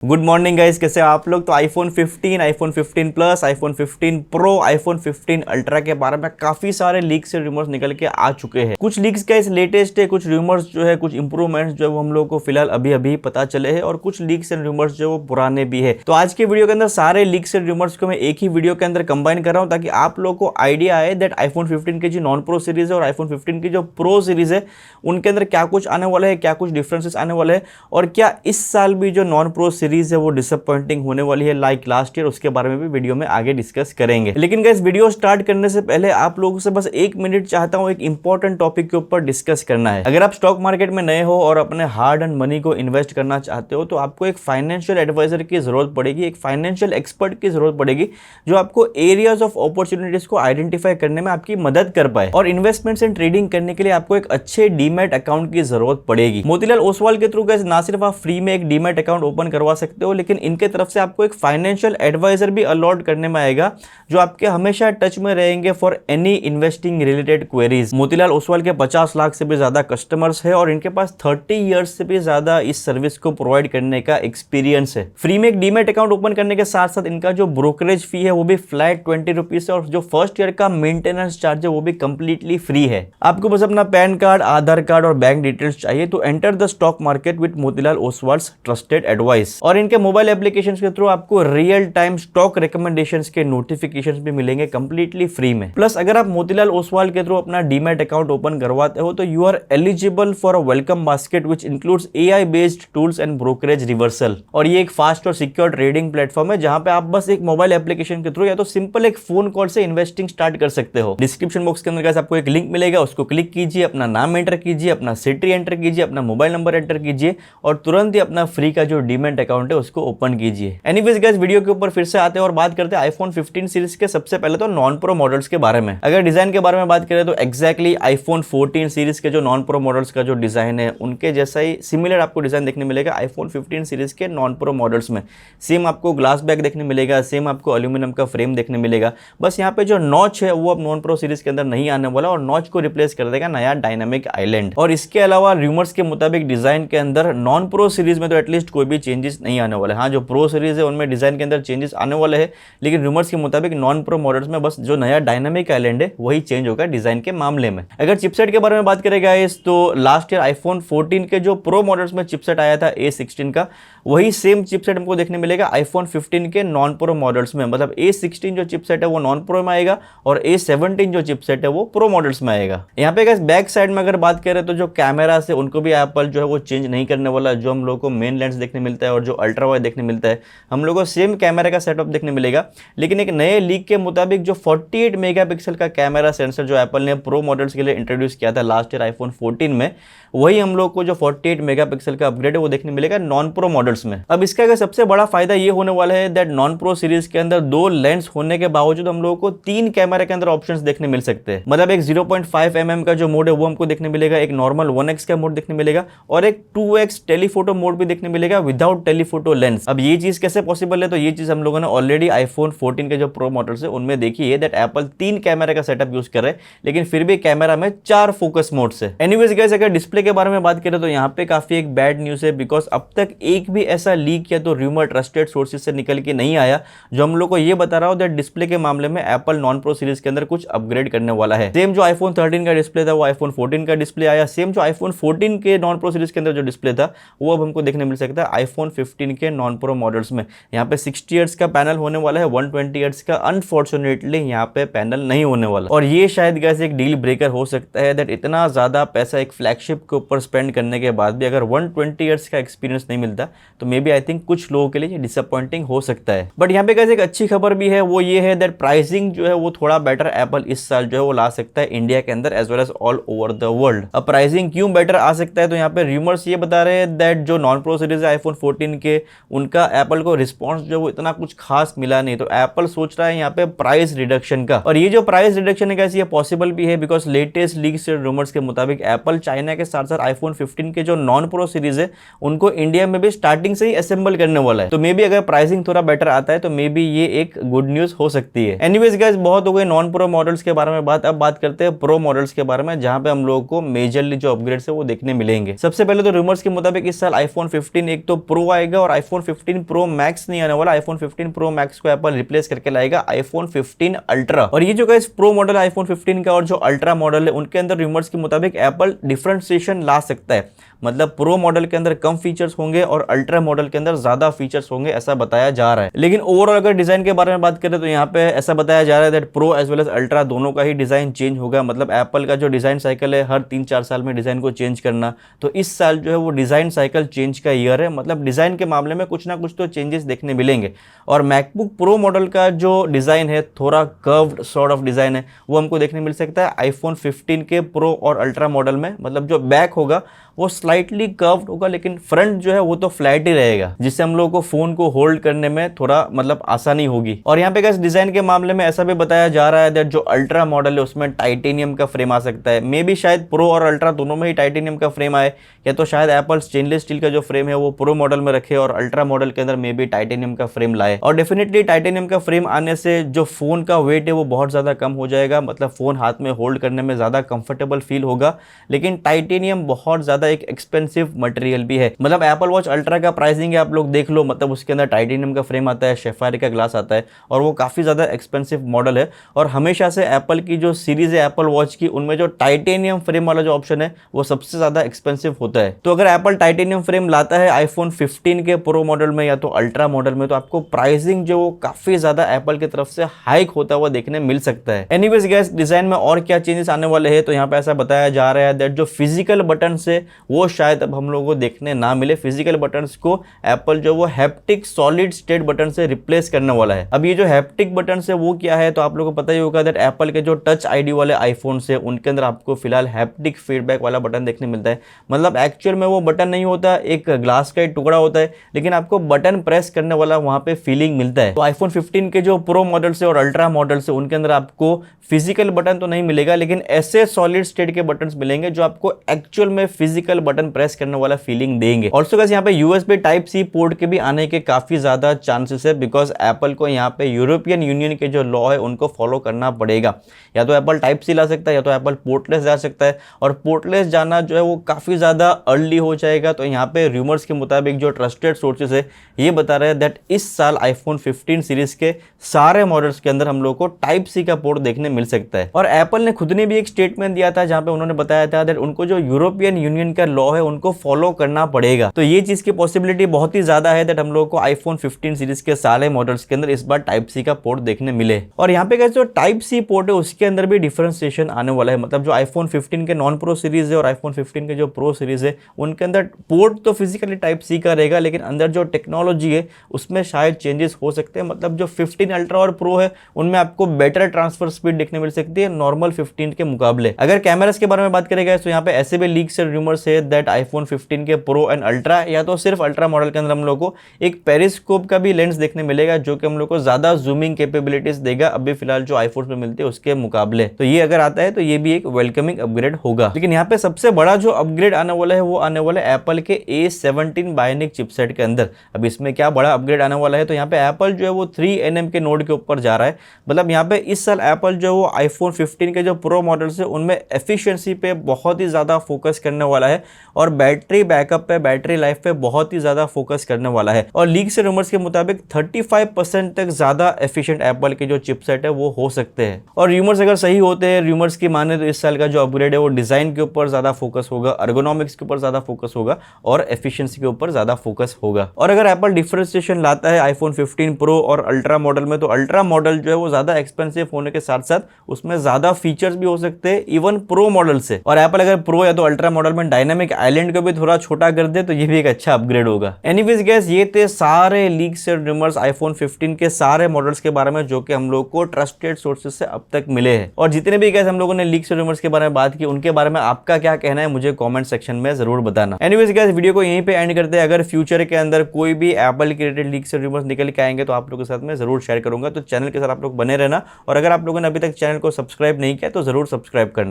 Good morning guys, कैसे आप लोग। तो iPhone 15, iPhone 15 plus, iPhone 15 pro, iPhone 15 ultra के बारे में काफी सारे लीक्स से रूमर्स निकल के आ चुके हैं। कुछ लीक्स का इस लेटेस्ट है, कुछ रूमर्स जो है, कुछ इंप्रूवमेंट्स जो है वो हम लोग को फिलहाल अभी अभी पता चले हैं, और कुछ लीक्स एंड रूमर्स जो वो पुराने भी है। तो आज के वीडियो के अंदर सारे लीक्स एंड रूमर्स को मैं एक ही वीडियो के अंदर कंबाइन कर रहा हूँ, ताकि आप लोग को आइडिया आए दैट आईफोन 15 की जो नॉन प्रो सीरीज है और आईफोन 15 की जो प्रो सीरीज है उनके अंदर क्या कुछ आने वाला है, क्या कुछ डिफरेंसेस आने वाले हैं, और क्या इस साल भी जो नॉन प्रो सीरीज है वो डिसअपॉइंटिंग होने वाली है लाइक लास्ट ईयर, उसके बारे में भी वीडियो में आगे डिस्कस करेंगे। लेकिन गाइस, वीडियो स्टार्ट करने से पहले आप लोगों से बस 1 मिनट चाहता हूं, एक इंपॉर्टेंट टॉपिक के ऊपर डिस्कस करना है। अगर आप स्टॉक मार्केट में नए हो और अपने हार्ड एंड मनी को इन्वेस्ट करना चाहते हो, तो आपको एक फाइनेंशियल एडवाइजर की जरूरत पड़ेगी, एक फाइनेंशियल एक्सपर्ट की जरूरत पड़ेगी, जो आपको एरियाज ऑफ अपॉर्चुनिटीज को आइडेंटिफाई करने में आपकी मदद कर पाए। और इन्वेस्टमेंट्स एंड ट्रेडिंग करने के लिए आपको एक अच्छे डीमैट अकाउंट की जरूरत पड़ेगी। मोतीलाल ओसवाल के थ्रू गाइस ना सिर्फ आप फ्री में एक डीमैट अकाउंट ओपन करवा सकते हो, लेकिन इनके तरफ से आपको एक फाइनेंशियल एडवाइजर भी अलॉट करने में आएगा, जो आपके हमेशा टच में रहेंगे for any investing related queries. Motilal Oswal के 50 लाख से भी ज्यादा कस्टमर्स है, और इनके पास 30 इयर्स से भी ज्यादा इस सर्विस को प्रोवाइड करने का एक्सपीरियंस है। फ्री में एक डीमैट अकाउंट ओपन करने के साथ साथ इनका जो ब्रोकरेज फी है वो भी फ्लैट 20 रुपीज है, और जो फर्स्ट ईयर का मेंटेनेंस चार्ज है वो भी कंप्लीटली फ्री है। आपको बस अपना पैन कार्ड, आधार कार्ड और बैंक डिटेल्स चाहिए तो enter the stock market with Motilal Oswal's trusted advice. और इनके मोबाइल एप्लीकेशन के थ्रू आपको रियल टाइम स्टॉक रिकमेंडेशंस के नोटिफिकेशंस भी मिलेंगे कंप्लीटली फ्री में। प्लस अगर आप मोतीलाल ओसवाल के थ्रू अपना डीमैट अकाउंट ओपन करवाते हो तो you are eligible for a welcome basket which includes AI based tools and brokerage reversal. और ये एक फास्ट और सिक्योर ट्रेडिंग प्लेटफॉर्म है, जहां पे आप बस एक मोबाइल एप्लीकेशन के थ्रू या तो सिंपल एक फोन कॉल से इन्वेस्टिंग स्टार्ट कर सकते हो। डिस्क्रिप्शन बॉक्स के अंदर आपको एक लिंक मिलेगा, उसको क्लिक कीजिए, अपना नाम एंटर कीजिए, अपना सिटी एंटर कीजिए, अपना मोबाइल नंबर एंटर कीजिए, और तुरंत ही अपना फ्री का जो डीमैट अकाउंट है उसको ओपन कीजिए। एनीवेज गाइस, वीडियो के ऊपर फिर से आते हैं और बात करते हैं आईफोन 15 सीरीज के सबसे पहले तो नॉन प्रो मॉडल्स के बारे में। अगर डिजाइन के बारे में बात करें तो एग्जैक्टली आईफोन 14 सीरीज के जो नॉन प्रो मॉडल्स का जो डिजाइन है उनके जैसा ही सिमिलर आपको डिजाइन देखने मिलेगा आईफोन 15 सीरीज के नॉन प्रो मॉडल्स में। सेम आपको ग्लास बैक देखने मिलेगा, सेम आपको एल्यूमिनियम का फ्रेम देखने मिलेगा। बस यहाँ पे जो नॉच है वो अब नॉन प्रो सीरीज के अंदर नहीं आने वाला, और नॉच को रिप्लेस कर देगा नया डायनामिक आइलैंड। और इसके अलावा रूमर्स के मुताबिक डिजाइन के अंदर नॉन प्रो सीरीज में तो एटलीस्ट कोई भी चेंजेस नहीं आने वाले। हाँ, जो प्रो सीरीज है उनमें डिजाइन के अंदर चेंजेस आने वाले हैं, लेकिन रूमर्स के मुताबिक नॉन प्रो मॉडल्स में बस जो नया डायनामिक आइलैंड है वही चेंज होगा डिजाइन के मामले में। अगर चिपसेट के बारे में बात करें गाइस, तो लास्ट ईयर आईफोन 14 के जो प्रो मॉडल्स में चिपसेट आया था A16 का, वही सेम चिपसेट हमको देखने मिलेगा आईफोन 15 के नॉन प्रो मॉडल्स में। मतलब A16 जो चिपसेट है वो नॉन प्रो में आएगा, और A17 जो चिपसेट है वो प्रो मॉडल्स में आएगा। यहाँ पे गाइस बैक साइड में अगर बात करें तो जो कैमरा से उनको भी एप्पल जो है वो चेंज नहीं करने वाला। जो हम लोग को मेन लेंस देखने मिलता है और जो अल्ट्रा वाइड देखने मिलता है, हम लोग को सेम कैमरा का सेटअप देखने मिलेगा। लेकिन एक नए लीक के मुताबिक जो 48 मेगापिक्सल का कैमरा सेंसर जो एप्पल ने प्रो मॉडल्स के लिए इंट्रोड्यूस किया था लास्ट ईयर आईफोन 14 में, वही हम लोग को जो 48 मेगापिक्सल का अपग्रेड है वो देखने मिलेगा नॉन प्रो मॉडल्स में। अब इसका अगर सबसे बड़ा फायदा ये होने वाला है दैट नॉन प्रो सीरीज के अंदर 2 लेंस होने के बावजूद हम लोगों को 3 कैमरा के अंदर ऑप्शंस देखने मिल सकते हैं। मतलब एक 0.5 mm का जो मोड है वो हमको देखने मिलेगा, एक नॉर्मल 1x का मोड देखने मिलेगा, और एक 2x टेलीफोटो मोड भी देखने मिलेगा विदाउट टेलीफोटो लेंस। अब ये चीज कैसे पॉसिबल है, तो ये चीज हम लोगों ने ऑलरेडी आईफोन 14 के जो प्रो मॉडल्स है उनमें देखी है दैट एप्पल 3 कैमरा का सेटअप यूज कर रहे हैं, लेकिन फिर भी कैमरा में 4 फोकस मोड्स है। एनीवेज गाइस, अगर डिस्प्ले के बारे में बात करें तो यहाँ पे काफी एक बैड न्यूज है, बिकॉज अब तक एक भी ऐसा लीक या तो रूमर ट्रस्टेड सोर्सेज से निकल के नहीं आया जो हम लोग को ये बता रहा हो दैट डिस्प्ले के मामले में एप्पल नॉन प्रो सीरीज के अंदर कुछ अपग्रेड करने वाला है। सेम जो आईफोन 13 का डिस्प्ले था वो आईफोन 14 का डिस्प्ले आया। सेम जो आईफोन 14 के नॉन प्रो सीरीज के अंदर जो डिस्प्ले था वो अब हमको देखने मिल सकता है आईफोन 15 के नॉन प्रो मॉडल्स में। यहाँ पे 60 हर्ट्ज का पैनल होने वाला है, 120 हर्ट्ज का अनफॉर्चुनेटली यहाँ पे पैनल नहीं होने वाला। और ये शायद गाइस एक डील ब्रेकर हो सकता है दैट इतना ज्यादा पैसा एक फ्लैगशिप के ऊपर स्पेंड करने के बाद भी अगर 120 हर्ट्ज का एक्सपीरियंस नहीं मिलता तो मे बी आई थिंक कुछ लोगों के लिए डिसअपॉइंटिंग हो सकता है। बट यहाँ पे गाइस एक अच्छी खबर भी है, वो ये है दैट प्राइसिंग जो है वो थोड़ा बेटर एप्पल इस साल जो है वो ला सकता है इंडिया के अंदर as well as all over the world. अब प्राइसिंग क्यों बेटर आ सकता है, तो यहाँ पे रूमर्स ये बता रहे हैं दैट जो नॉन प्रो सीरीज है आईफोन 14 के, उनका एप्पल को रिस्पॉन्स जो है वो इतना कुछ खास मिला नहीं, तो एप्पल सोच रहा है यहाँ पे प्राइस रिडक्शन का। और ये जो प्राइस रिडक्शन है गाइस ये पॉसिबल भी है बिकॉज लेटेस्ट लीक्स रूमर्स के मुताबिक एप्पल चाइना के साथ साथ आईफोन 15 के जो नॉन प्रो सीरीज है उनको इंडिया में भी स्टार्टिंग से ही असेंबल करने वाला है। तो मे बी अगर प्राइसिंग थोड़ा बेटर आता है तो मे बी ये एक गुड न्यूज हो सकती है। एनीवेज गाइस, बहुत हो गए नॉन प्रो मॉडल्स के बारे में बात। अब बात करते हैं प्रो मॉडल्स के बारे में, जहां पे हम लोगों को मेजरली जो अपग्रेड्स है वो देखने मिलेंगे। सबसे पहले तो रूमर्स के मुताबिक इस साल आईफोन 15 एक तो प्रो आएगा आएगा और आईफोन 15 प्रो मैक्स नहीं आने वाला। आईफोन 15 प्रो मैक्स को एप्पल रिप्लेस करके लाएगा आईफोन 15 अल्ट्रा। और ये जो गाइस प्रो मॉडल है आईफोन 15 का और जो अल्ट्रा मॉडल है उनके अंदर रूमर्स के मुताबिक एप्पल डिफरेंशिएशन ला सकता है। मतलब प्रो मॉडल के अंदर कम फीचर्स होंगे और अल्ट्रा मॉडल के अंदर ज्यादा फीचर्स होंगे, ऐसा बताया जा रहा है। लेकिन ओवरऑल अगर डिजाइन के बारे में बात करें तो यहाँ पे ऐसा बताया जा रहा है that pro as well as ultra दोनों का ही डिजाइन चेंज होगा। मतलब एप्पल का जो डिजाइन साइकिल है हर 3-4 साल में डिजाइन को चेंज करना, तो इस साल जो है वो डिजाइन साइकिल चेंज का ईयर है। मतलब डिजाइन के मामले में कुछ ना कुछ तो चेंजेस देखने मिलेंगे। और मैकबुक प्रो मॉडल का जो डिजाइन है थोड़ा कर्व्ड सॉर्ट ऑफ डिजाइन है, वो हमको देखने मिल सकता है आईफोन 15 के प्रो और अल्ट्रा मॉडल में। मतलब जो बैक होगा वो स्लाइटली कर्व्ड होगा, लेकिन फ्रंट जो है वो तो फ्लैट ही रहेगा, जिससे हम लोगों को फोन को होल्ड करने में थोड़ा मतलब आसानी होगी। और यहाँ पे गाइस डिजाइन के मामले में ऐसा भी बताया जा रहा है दैट जो अल्ट्रा मॉडल है उसमें टाइटेनियम का फ्रेम आ सकता है। मे बी शायद प्रो और अल्ट्रा दोनों में ही टाइटेनियम का फ्रेम आए, या तो शायद एप्पल स्टेनलेस स्टील का जो फ्रेम है वो प्रो मॉडल में रखे और अल्ट्रा मॉडल के अंदर मे बी टाइटेनियम का फ्रेम लाए। और डेफिनेटली टाइटेनियम का फ्रेम आने से जो फोन का वेट है वो बहुत ज्यादा कम हो जाएगा। मतलब फोन हाथ में होल्ड करने में ज्यादा कंफर्टेबल फील होगा। लेकिन टाइटेनियम बहुत ज्यादा एक एक्सपेंसिव मटेरियल भी है। मतलब एप्पल वॉच अल्ट्रा का प्राइसिंग है आप लोग देख लो, मतलब उसके अंदर टाइटेनियम का फ्रेम आता है, शेफायर का ग्लास आता है और वो काफी ज्यादा एक्सपेंसिव मॉडल है। और हमेशा से एप्पल की जो सीरीज है एप्पल वॉच की, उनमें जो टाइटेनियम फ्रेम वाला जो ऑप्शन है वो सबसे ज्यादा एक्सपेंसिव होता है। तो अगर एप्पल टाइटेनियम फ्रेम लाता है आईफोन 15 के प्रो मॉडल में या तो अल्ट्रा मॉडल में, तो आपको प्राइसिंग जो वो काफी ज्यादा एप्पल की तरफ से हाइक होता हुआ देखने मिल सकता है। एनीवेज गाइस डिजाइन में और क्या चेंजेस आने वाले हैं, तो यहाँ पे ऐसा बताया जा रहा है दैट जो फिजिकल बटन है वो शायद अब हम लोगों को देखने ना मिले। फिजिकल बटन्स को एप्पल जो वो हैप्टिक सॉलिड स्टेट बटन से रिप्लेस करने वाला है। अब ये जो हैप्टिक बटन है वो क्या है, तो आप लोगों को पता ही होगा दैट एप्पल के जो टच आईडी वाले आईफोन से उनके अंदर आपको फिलहाल हैप्टिक फीडबैक वाला बटन देखने मिलता है। मतलब एक्चुअल में वो बटन नहीं होता, एक ग्लास का टुकड़ा होता है, लेकिन आपको बटन प्रेस करने वाला वहां पे फीलिंग मिलता है। तो आईफोन 15 के जो प्रो मॉडल से और अल्ट्रा मॉडल से उनके अंदर आपको फिजिकल बटन तो नहीं मिलेगा, लेकिन ऐसे सॉलिड स्टेट के बटन मिलेंगे जो आपको एक्चुअल में फिजिकल बटन प्रेस करने वाला फीलिंग देंगे। ऑल्सो गाइस यहाँ पे यूएसबी टाइप सी पोर्ट के भी आने के काफी ज्यादा चांसेस है, बिकॉज एप्पल को यहाँ पे यूरोपियन यूनियन के जो लॉ है उनको फॉलो करना पड़ेगा। या तो एप्पल टाइप सी ला सकता है या तो एप्पल पोर्टलेस जा सकता है, और पोर्टलेस जाना जो है वो काफी ज्यादा अर्ली हो जाएगा। तो यहाँ पे रूमर्स के मुताबिक जो ट्रस्टेड सोर्सेस है ये बता रहे हैं दैट इस साल आईफोन 15 सीरीज के सारे मॉडल्स के अंदर हम लोग को टाइप सी का पोर्ट देखने मिल सकता है। और एप्पल ने खुद ने भी एक स्टेटमेंट दिया था जहां पे उन्होंने बताया था दैट उनको जो यूरोपियन यूनियन का लॉ है उनको फॉलो करना पड़ेगा। तो ये चीज की पॉसिबिलिटी बहुत ही ज्यादा है दैट हम लोग को आईफोन 15 सीरीज के सारे मॉडल्स के अंदर इस बार टाइप सी का पोर्ट देखने मिले। और यहाँ पे गाइस जो टाइप सी पोर्ट है उसके अंदर भी डिफरेंशिएशन आने वाला है। मतलब जो आईफोन 15 के नॉन प्रो सीरीज है और आईफोन 15 के जो प्रो सीरीज है उनके अंदर पोर्ट तो फिजिकली टाइप सी का रहेगा, लेकिन अंदर जो टेक्नोलॉजी है उसमें शायद चेंजेस हो सकते हैं। मतलब जो 15 अल्ट्रा और प्रो है उनमें आपको बेटर ट्रांसफर स्पीड देखने मिल सकती है नॉर्मल 15 के मुकाबले। अगर कैमरास के बारे में बात करेगा तो यहाँ पे ऐसे भी लीक्स और रूमर्स है दैट आईफोन 15 के प्रो एंड अल्ट्रा या तो सिर्फ अल्ट्रा मॉडल के अंदर हम लोग को एक पेरिस्कोप का भी लेंस देखने मिलेगा, जो कि हम लोग को ज्यादा जूमिंग कैपेबिलिटीज देगा अभी फिलहाल जो आईफोन में मिलती है उसके मुकाबले। तो ये अगर आता है तो ये भी एक वेलकमिंग अपग्रेड होगा। लेकिन यहाँ पे सबसे बड़ा जो अपग्रेड आने वाला है वो आने वाला है एप्पल के A17 बायोनिक चिपसेट के अंदर। अब इसमें क्या बड़ा अपग्रेड आने वाला है, तो यहाँ पे एप्पल जो है वो 3nm के नोड के ऊपर जा रहा है। मतलब यहाँ पे इस साल एप्पल जो है वो आईफोन 15 के जो प्रो मॉडल्स है उनमें एफिशिएंसी पे बहुत ही ज्यादा फोकस करने वाला है और बैटरी बैकअप पे, बैटरी लाइफ पे बहुत ही ज्यादा फोकस करने वाला है। और लीक से रूमर्स के मुताबिक 35% तक ज्यादा एफिशिएंट एप्पल के जो चिपसेट है वो हो सकते हैं। और रूमर्स अगर सही होते हैं, रूमर्स की माने तो इस साल का जो अपग्रेड है वो डिजाइन के ऊपर ज्यादा फोकस होगा, अर्गोनॉमिक्स के ऊपर ज्यादा फोकस होगा और एफिशिएंसी के ऊपर ज्यादा फोकस होगा। और अगर एप्पल डिफरेंशिएशन लाता है आईफोन 15 प्रो और अल्ट्रा मॉडल में, तो अल्ट्रा मॉडल जो है वो ज्यादा एक्सपेंसिव होने के साथ साथ उसमें ज्यादा फीचर्स भी हो सकते हैं इवन प्रो मॉडल से। और एप्पल अगर प्रो या तो अल्ट्रा मॉडल में डायनामिक आइलैंड को भी थोड़ा छोटा कर दे तो ये भी एक अच्छा अपग्रेड होगा। एनीवेज गाइस ये थे सारे लीक्स और रूमर्स आईफोन 15 के सारे मॉडल्स के बारे में जो कि हम लोग को ट्रस्टेड सोर्सेज से अब तक मिले हैं। और जितने भी गाइस हम लोगों ने लीक्स और रूमर्स के बारे में बात की उनके बारे में आपका क्या कहना है मुझे कमेंट सेक्शन में जरूर बताना। एनीवेज गाइस वीडियो को यहीं पे एंड करते हैं। अगर फ्यूचर के अंदर कोई भी एप्पल के रिलेटेड लीक्स और रूमर्स निकल के आएंगे तो आप लोगों के साथ में जरूर शेयर करूंगा। तो चैनल के साथ आप लोग बने रहना और अगर आप लोगों ने अभी तक चैनल को सब्सक्राइब नहीं किया तो जरूर सब्सक्राइब करना।